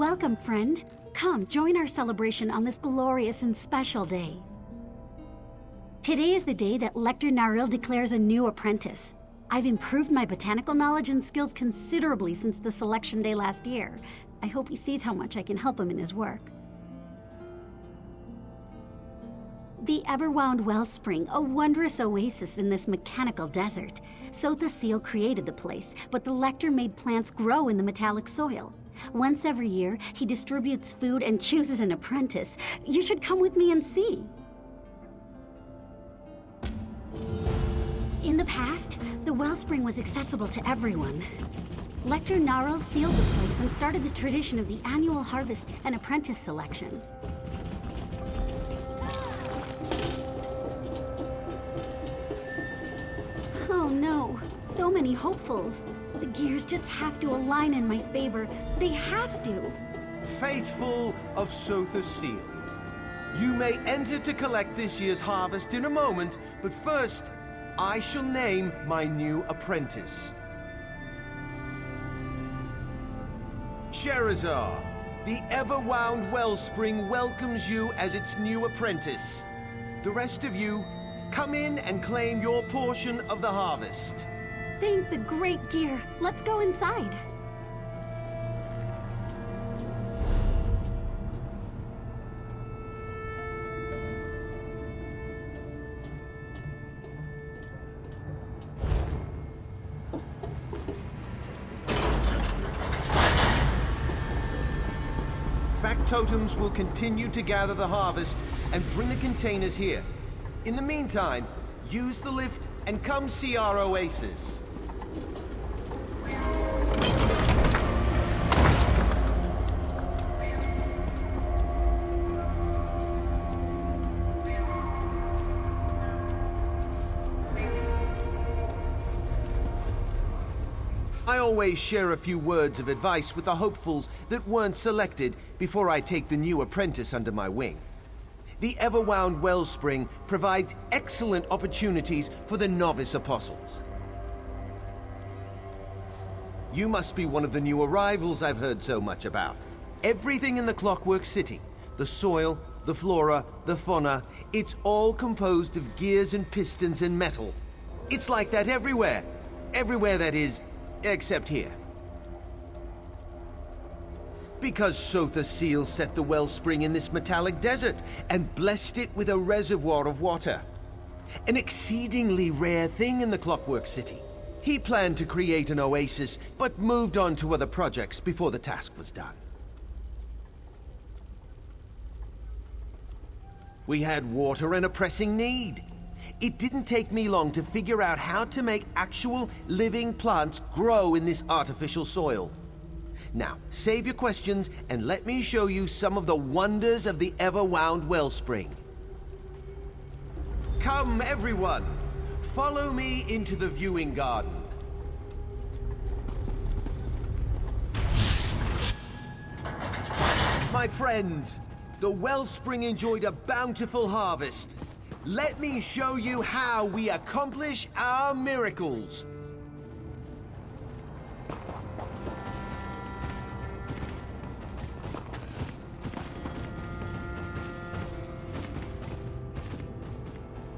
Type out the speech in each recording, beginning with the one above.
Welcome, friend. Come, join our celebration on this glorious and special day. Today is the day that Lector Naril declares a new apprentice. I've improved my botanical knowledge and skills considerably since the selection day last year. I hope he sees how much I can help him in his work. The Everwound Wellspring, a wondrous oasis in this mechanical desert. Sotha Seal created the place, but the Lector made plants grow in the metallic soil. Once every year, he distributes food and chooses an apprentice. You should come with me and see. In the past, the wellspring was accessible to everyone. Lector Naril sealed the place and started the tradition of the annual harvest and apprentice selection. Oh no, so many hopefuls. The gears just have to align in my favor. They have to. Faithful of Sotha Seal, you may enter to collect this year's harvest in a moment, but first, I shall name my new apprentice. Sherazar, the Everwound Wellspring welcomes you as its new apprentice. The rest of you, come in and claim your portion of the harvest. Thank the great gear. Let's go inside. Factotums will continue to gather the harvest and bring the containers here. In the meantime, use the lift and come see our oasis. I always share a few words of advice with the hopefuls that weren't selected before I take the new apprentice under my wing. The Everwound Wellspring provides excellent opportunities for the novice apostles. You must be one of the new arrivals I've heard so much about. Everything in the Clockwork City, the soil, the flora, the fauna, it's all composed of gears and pistons and metal. It's like that everywhere. Everywhere, that is, except here. Because Sotha Seal set the wellspring in this metallic desert and blessed it with a reservoir of water. An exceedingly rare thing in the Clockwork City. He planned to create an oasis, but moved on to other projects before the task was done. We had water and a pressing need. It didn't take me long to figure out how to make actual living plants grow in this artificial soil. Now, save your questions and let me show you some of the wonders of the Everwound Wellspring. Come, everyone. Follow me into the viewing garden. My friends, the wellspring enjoyed a bountiful harvest. Let me show you how we accomplish our miracles.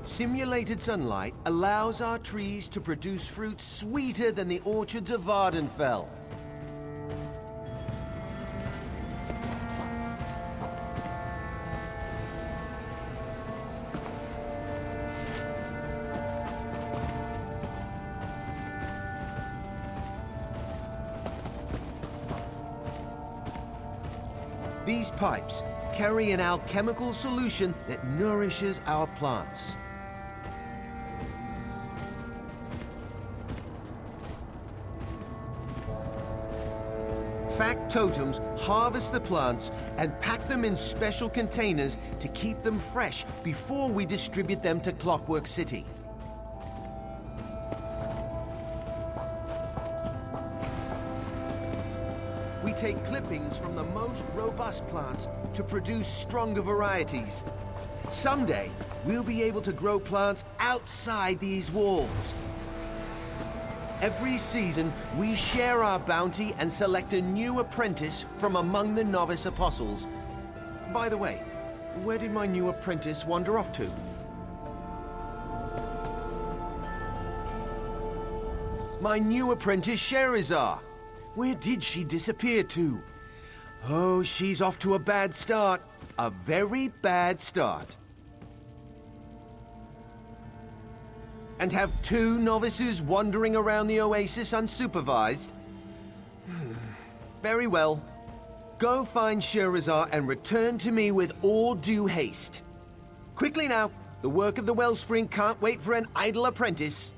Simulated sunlight allows our trees to produce fruit sweeter than the orchards of Vardenfell. These pipes carry an alchemical solution that nourishes our plants. Factotums harvest the plants and pack them in special containers to keep them fresh before we distribute them to Clockwork City. We take clippings from the most robust plants to produce stronger varieties. Someday, we'll be able to grow plants outside these walls. Every season, we share our bounty and select a new apprentice from among the novice apostles. By the way, where did my new apprentice wander off to? My new apprentice, Sherazar. Where did she disappear to? Oh, she's off to a bad start. A very bad start. And have two novices wandering around the Oasis unsupervised? Very well. Go find Sherazar and return to me with all due haste. Quickly now, the work of the Wellspring can't wait for an idle apprentice.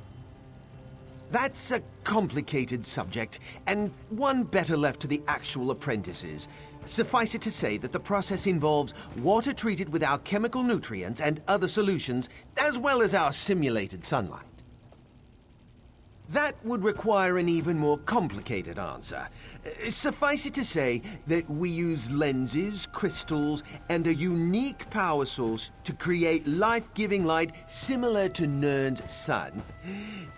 That's a complicated subject, and one better left to the actual apprentices. Suffice it to say that the process involves water treated with alchemical nutrients and other solutions, as well as our simulated sunlight. That would require an even more complicated answer. Suffice it to say that we use lenses, crystals, and a unique power source to create life-giving light similar to Nern's sun.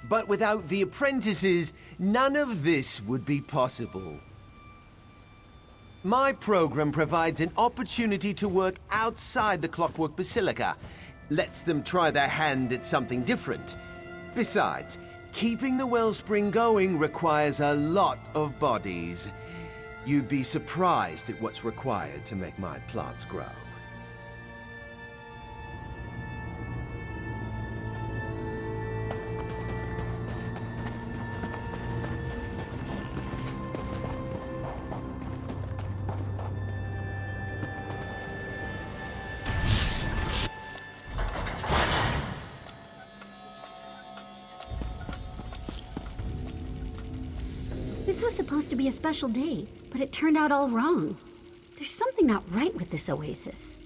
But without the apprentices, none of this would be possible. My program provides an opportunity to work outside the Clockwork Basilica, lets them try their hand at something different. Besides, keeping the Wellspring going requires a lot of bodies. You'd be surprised at what's required to make my plants grow. This was supposed to be a special day, but it turned out all wrong. There's something not right with this Oasis.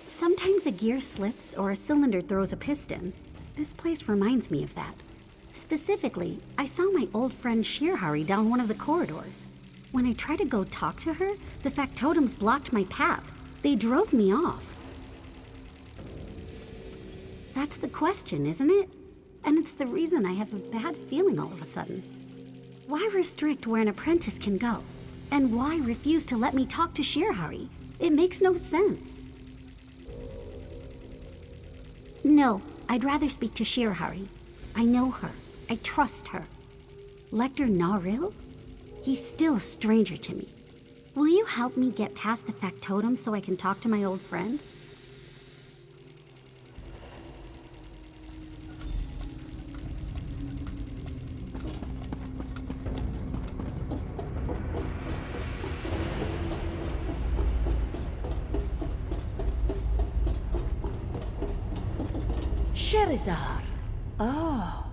Sometimes a gear slips or a cylinder throws a piston. This place reminds me of that. Specifically, I saw my old friend Shirhari down one of the corridors. When I tried to go talk to her, the factotums blocked my path. They drove me off. That's the question, isn't it? And it's the reason I have a bad feeling all of a sudden. Why restrict where an apprentice can go? And why refuse to let me talk to Shirhari? It makes no sense. No, I'd rather speak to Shirhari. I know her. I trust her. Lector Naril? He's still a stranger to me. Will you help me get past the factotum so I can talk to my old friend? Sherazar. Oh,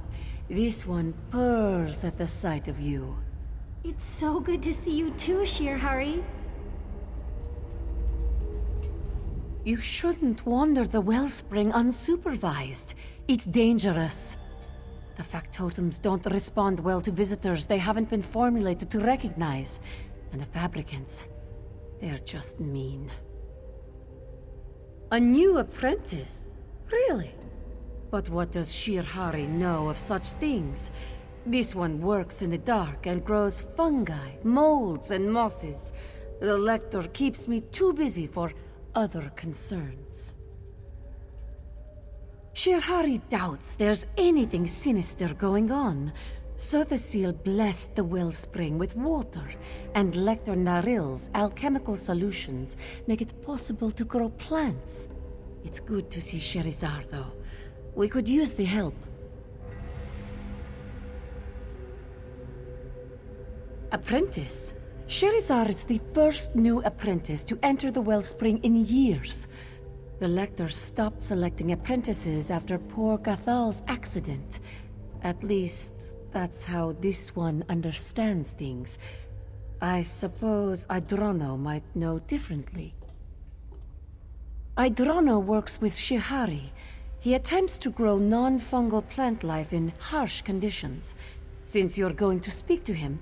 this one purrs at the sight of you. It's so good to see you too, Shirhari. You shouldn't wander the Wellspring unsupervised. It's dangerous. The factotums don't respond well to visitors they haven't been formulated to recognize. And the fabricants, they're just mean. A new apprentice? Really? But what does Shirhari know of such things? This one works in the dark and grows fungi, molds, and mosses. The Lector keeps me too busy for other concerns. Shirhari doubts there's anything sinister going on, so the seal blessed the Wellspring with water, and Lector Naril's alchemical solutions make it possible to grow plants. It's good to see Sherazar, though. We could use the help. Apprentice? Sherazar is the first new apprentice to enter the Wellspring in years. The Lector stopped selecting apprentices after poor Gathal's accident. At least, that's how this one understands things. I suppose Idrono might know differently. Idrono works with Shihari. He attempts to grow non-fungal plant life in harsh conditions. Since you're going to speak to him,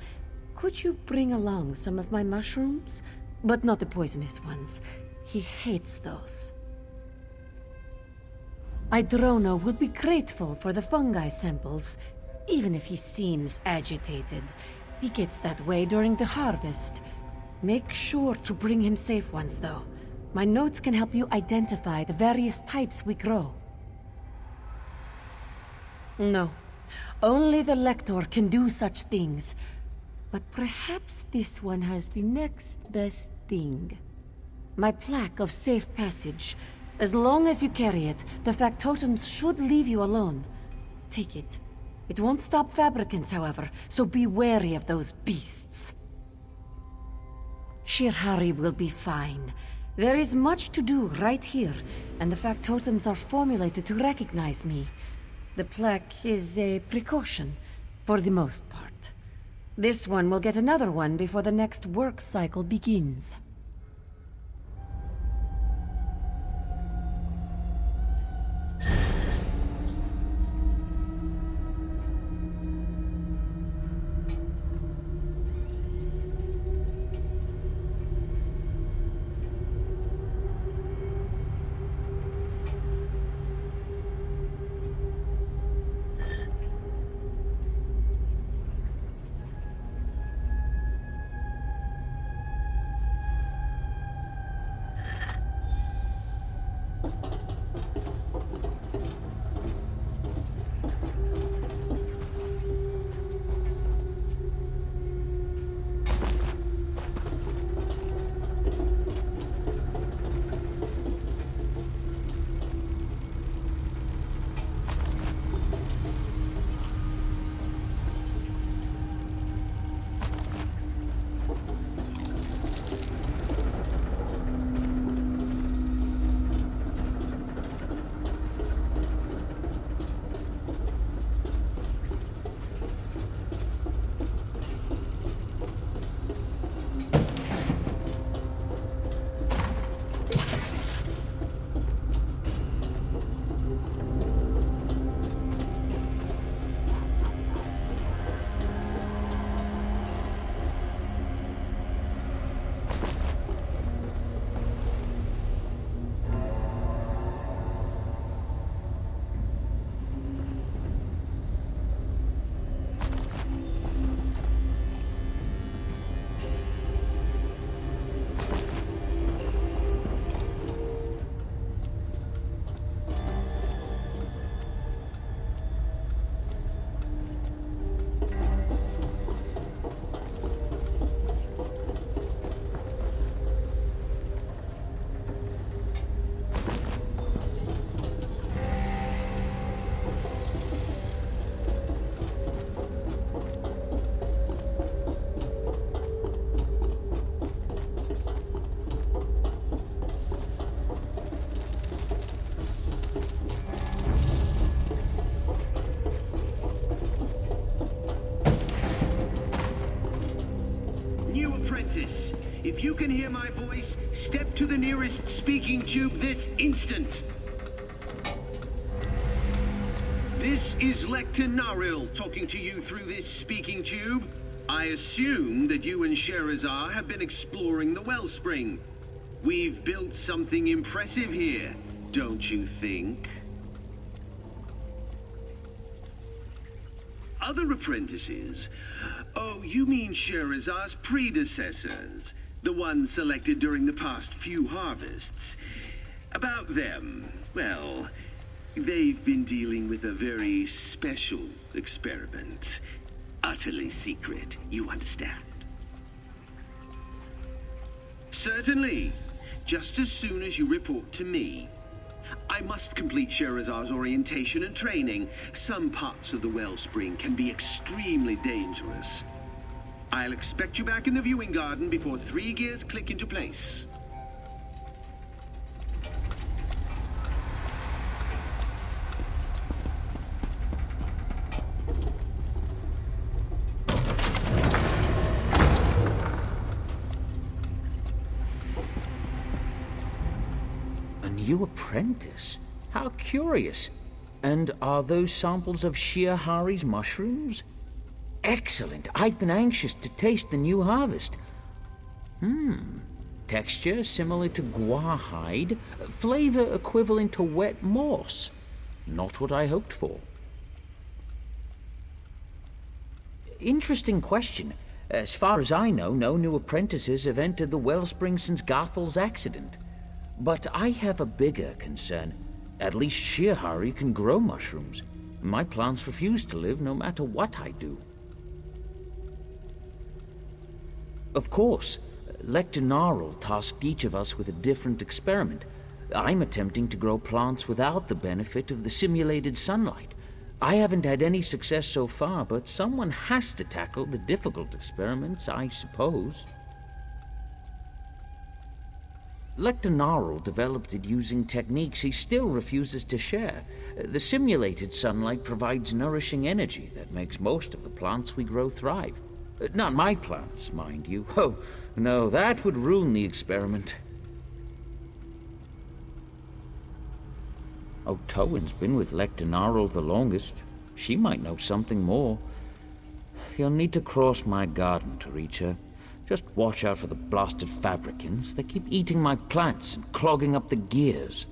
could you bring along some of my mushrooms? But not the poisonous ones. He hates those. Idrono will be grateful for the fungi samples. even if he seems agitated. He gets that way during the harvest. Make sure to bring him safe ones, though. My notes can help you identify the various types we grow. No. Only the Lector can do such things. But perhaps this one has the next best thing. My plaque of safe passage. As long as you carry it, the factotums should leave you alone. Take it. It won't stop fabricants, however, so be wary of those beasts. Shirhari will be fine. There is much to do right here, and the factotums are formulated to recognize me. The plaque is a precaution, for the most part. This one will get another one before the next work cycle begins. If you can hear my voice, step to the nearest speaking tube this instant. This is Lector Naril talking to you through this speaking tube. I assume that you and Sherazar have been exploring the Wellspring. We've built something impressive here, don't you think? Other apprentices? Oh, you mean Sherazar's predecessors, the ones selected during the past few harvests. About them, well, they've been dealing with a very special experiment. Utterly secret, you understand? Certainly. Just as soon as you report to me. I must complete Sherazar's orientation and training. Some parts of the Wellspring can be extremely dangerous. I'll expect you back in the viewing garden before 3 gears click into place. A new apprentice? How curious. And are those samples of Shirhari's mushrooms? Excellent. I've been anxious to taste the new harvest. Texture similar to guarhide. Flavor equivalent to wet moss. Not what I hoped for. Interesting question. As far as I know, no new apprentices have entered the Wellspring since Gathal's accident. But I have a bigger concern. At least Shirhari can grow mushrooms. My plants refuse to live no matter what I do. Of course, Lector Naril tasked each of us with a different experiment. I'm attempting to grow plants without the benefit of the simulated sunlight. I haven't had any success so far, but someone has to tackle the difficult experiments, I suppose. Lector Naril developed it using techniques he still refuses to share. The simulated sunlight provides nourishing energy that makes most of the plants we grow thrive. Not my plants, mind you. Oh, no, that would ruin the experiment. Otowen's been with Lector Naril the longest. She might know something more. You'll need to cross my garden to reach her. Just watch out for the blasted fabricants. They keep eating my plants and clogging up the gears.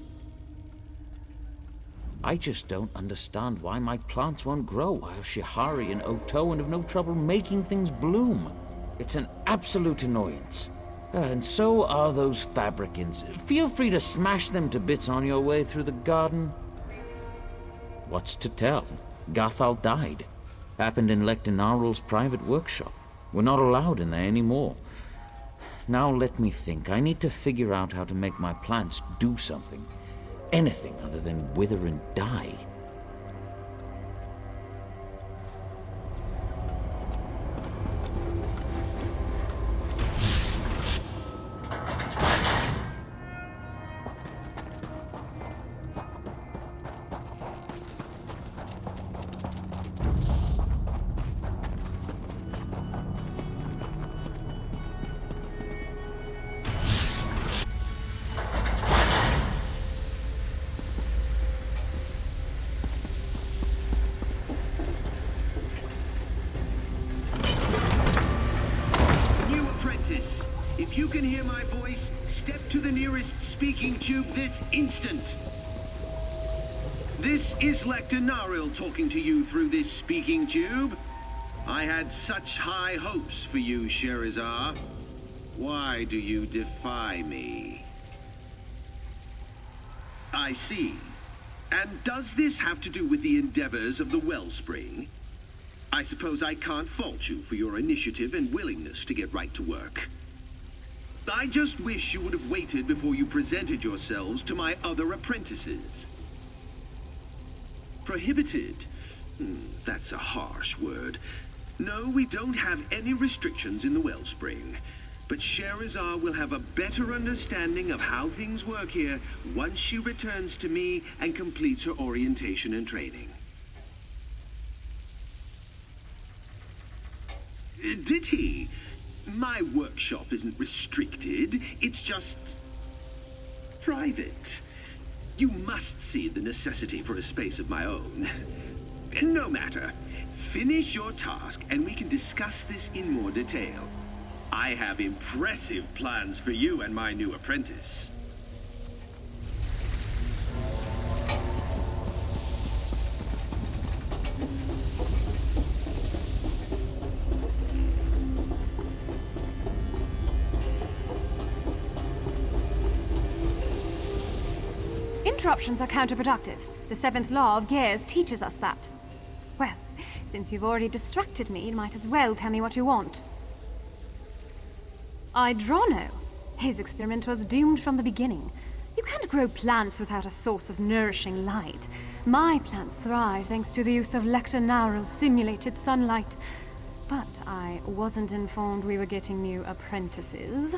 I just don't understand why my plants won't grow while Shihari and Otowen have no trouble making things bloom. It's an absolute annoyance. And so are those fabricants. Feel free to smash them to bits on your way through the garden. What's to tell? Gathal died. Happened in Lector Naril's private workshop. We're not allowed in there anymore. Now let me think. I need to figure out how to make my plants do something. Anything other than wither and die. If you can hear my voice, step to the nearest speaking tube this instant. This is Lector Naril talking to you through this speaking tube. I had such high hopes for you, Sherazar. Why do you defy me? I see. And does this have to do with the endeavors of the Wellspring? I suppose I can't fault you for your initiative and willingness to get right to work. I just wish you would have waited before you presented yourselves to my other apprentices. Prohibited? That's a harsh word. No, we don't have any restrictions in the Wellspring. But Sherazar will have a better understanding of how things work here once she returns to me and completes her orientation and training. Did he? My workshop isn't restricted, it's just private. You must see the necessity for a space of my own. No matter. Finish your task and we can discuss this in more detail. I have impressive plans for you and my new apprentice. Interruptions are counterproductive. The 7th law of Gears teaches us that. Well, since you've already distracted me, you might as well tell me what you want. Idrono. His experiment was doomed from the beginning. You can't grow plants without a source of nourishing light. My plants thrive thanks to the use of Lector Naril's simulated sunlight. But I wasn't informed we were getting new apprentices.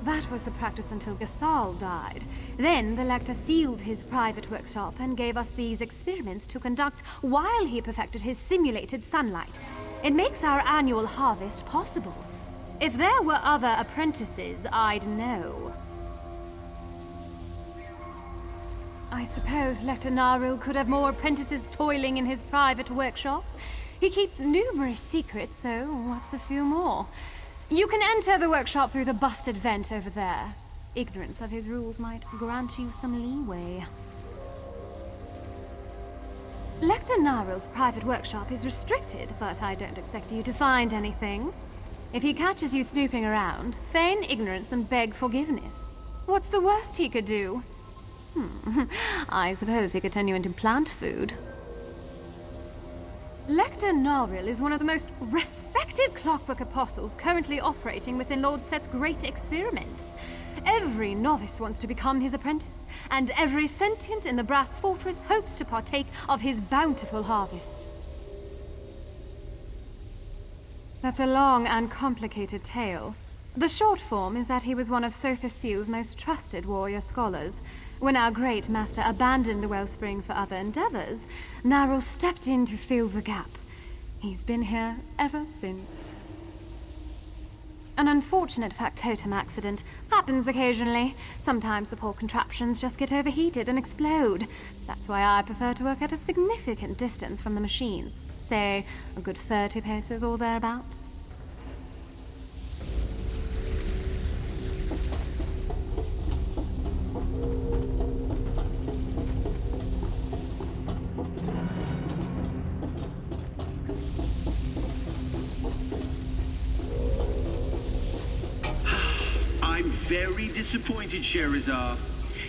That was the practice until Gathal died. Then the Lector sealed his private workshop and gave us these experiments to conduct while he perfected his simulated sunlight. It makes our annual harvest possible. If there were other apprentices, I'd know. I suppose Lector Naril could have more apprentices toiling in his private workshop. He keeps numerous secrets, so what's a few more? You can enter the workshop through the busted vent over there. Ignorance of his rules might grant you some leeway. Lector Naril's private workshop is restricted, but I don't expect you to find anything. If he catches you snooping around, feign ignorance and beg forgiveness. What's the worst he could do? I suppose he could turn you into plant food. Lector Naril is one of the most respected clockwork apostles currently operating within Lord Set's great experiment. Every novice wants to become his apprentice, and every sentient in the Brass Fortress hopes to partake of his bountiful harvests. That's a long and complicated tale. The short form is that he was one of Sotha Seal's most trusted warrior scholars. When our great master abandoned the Wellspring for other endeavors, Naril stepped in to fill the gap. He's been here ever since. An unfortunate factotum accident happens occasionally. Sometimes the poor contraptions just get overheated and explode. That's why I prefer to work at a significant distance from the machines. Say, a good 30 paces or thereabouts. I'm very disappointed, Sherazar.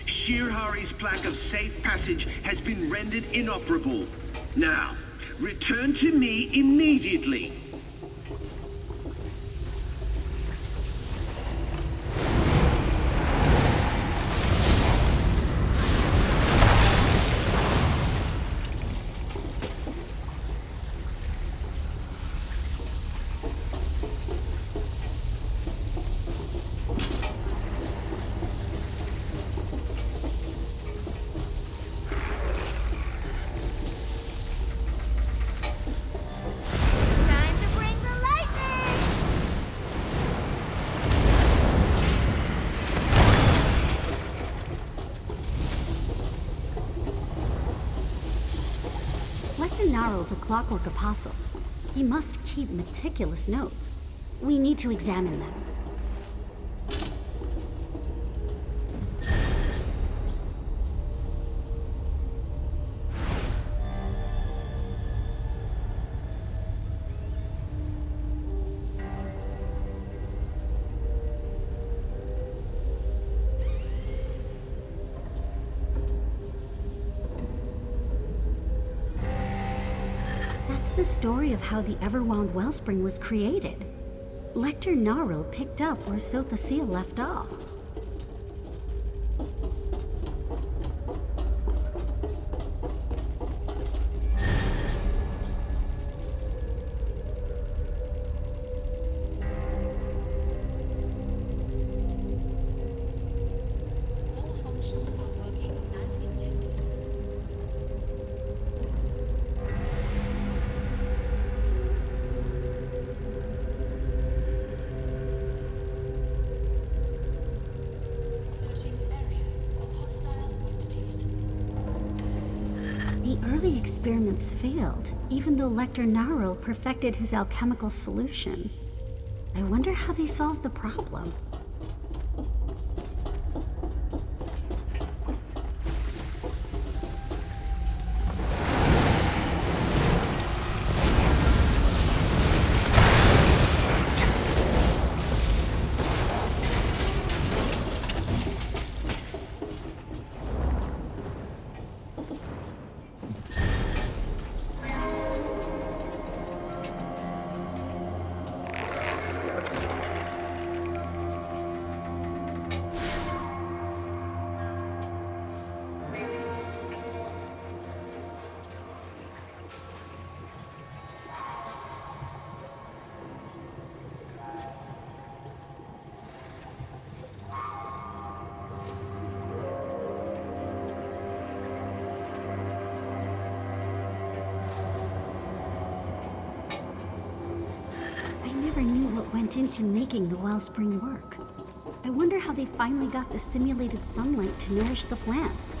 Shirhari's plaque of safe passage has been rendered inoperable. Now, return to me immediately. Lector Naril's a clockwork apostle. He must keep meticulous notes. We need to examine them. The story of how the Everwound Wellspring was created. Lector Naril picked up where Sotha Seal left off. The early experiments failed, even though Lector Naril perfected his alchemical solution. I wonder how they solved the problem. Went into making the Wellspring work. I wonder how they finally got the simulated sunlight to nourish the plants.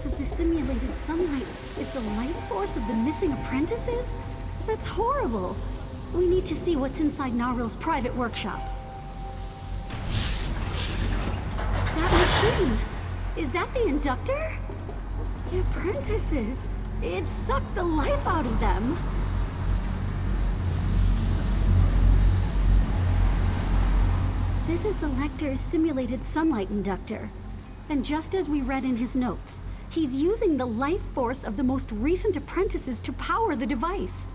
of the simulated sunlight is the life force of the missing apprentices? That's horrible. We need to see what's inside Naril's private workshop. That machine! Is that the inductor? The apprentices! It sucked the life out of them! This is the Lector's simulated sunlight inductor. And just as we read in his notes, he's using the life force of the most recent apprentices to power the device.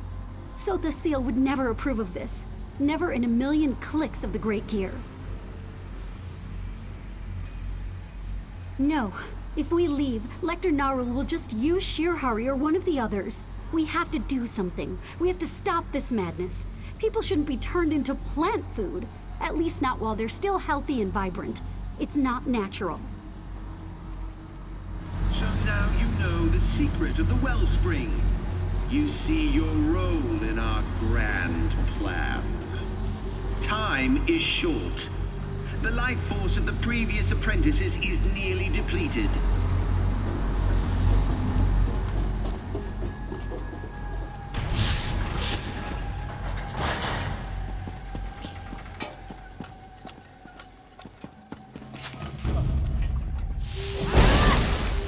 Sotha Seal would never approve of this. Never in a million clicks of the Great Gear. No. If we leave, Lector Naril will just use Shirhari or one of the others. We have to do something. We have to stop this madness. People shouldn't be turned into plant food. At least not while they're still healthy and vibrant. It's not natural. So now you know the secret of the Wellspring. You see your role in our grand plan. Time is short. The life force of the previous apprentices is nearly depleted.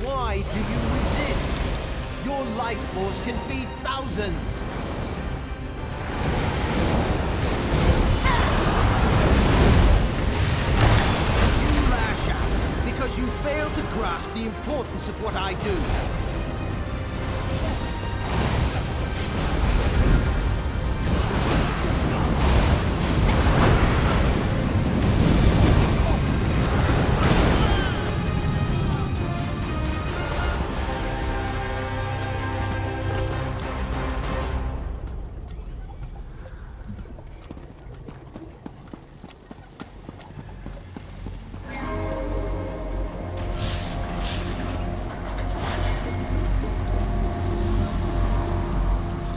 Why do you resist? Your life force can feed thousands! You lash out because you fail to grasp the importance of what I do.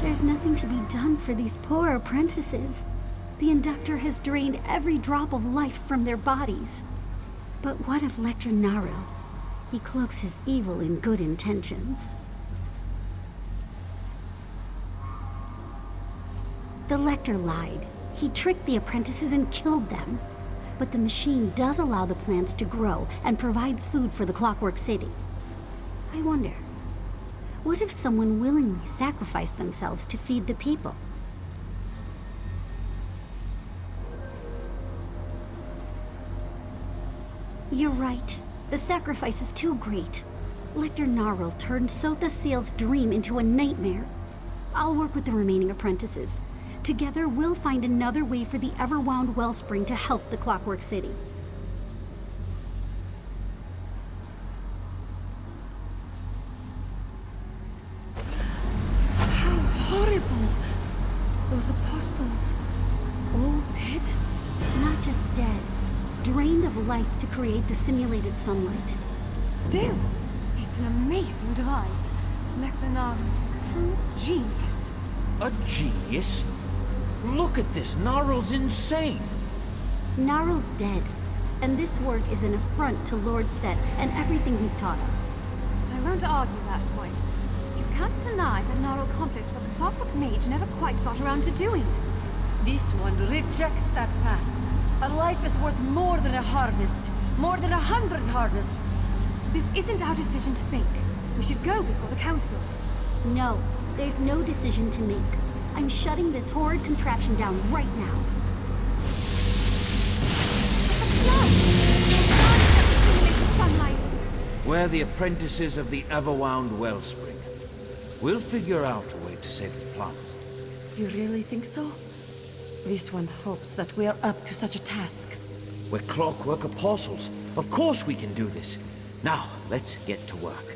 There's nothing to be done for these poor apprentices. The inductor has drained every drop of life from their bodies. But what of Lector Naril? He cloaks his evil in good intentions. The Lector lied. He tricked the apprentices and killed them. But the machine does allow the plants to grow and provides food for the Clockwork City. I wonder, what if someone willingly sacrificed themselves to feed the people? You're right. The sacrifice is too great. Lector Naril turned Sotha Seal's dream into a nightmare. I'll work with the remaining apprentices. Together, we'll find another way for the Everwound Wellspring to help the Clockwork City. Horrible! Those apostles, all dead? Not just dead, drained of life to create the simulated sunlight. Still, it's an amazing device. Lector Naril's a true genius. A genius? Look at this. Naril's insane. Naril's dead, and this work is an affront to Lord Set and everything he's taught us. I won't argue that point. You can't deny that Naril accomplished what the Clockwork Mage never quite got around to doing. This one rejects that path. A life is worth more than a harvest. More than 100 harvests. This isn't our decision to make. We should go before the council. No, there's no decision to make. I'm shutting this horrid contraption down right now. Sunlight. We're the apprentices of the Everwound Wellspring. We'll figure out a way to save the plants. You really think so? This one hopes that we are up to such a task. We're Clockwork Apostles. Of course we can do this. Now, let's get to work.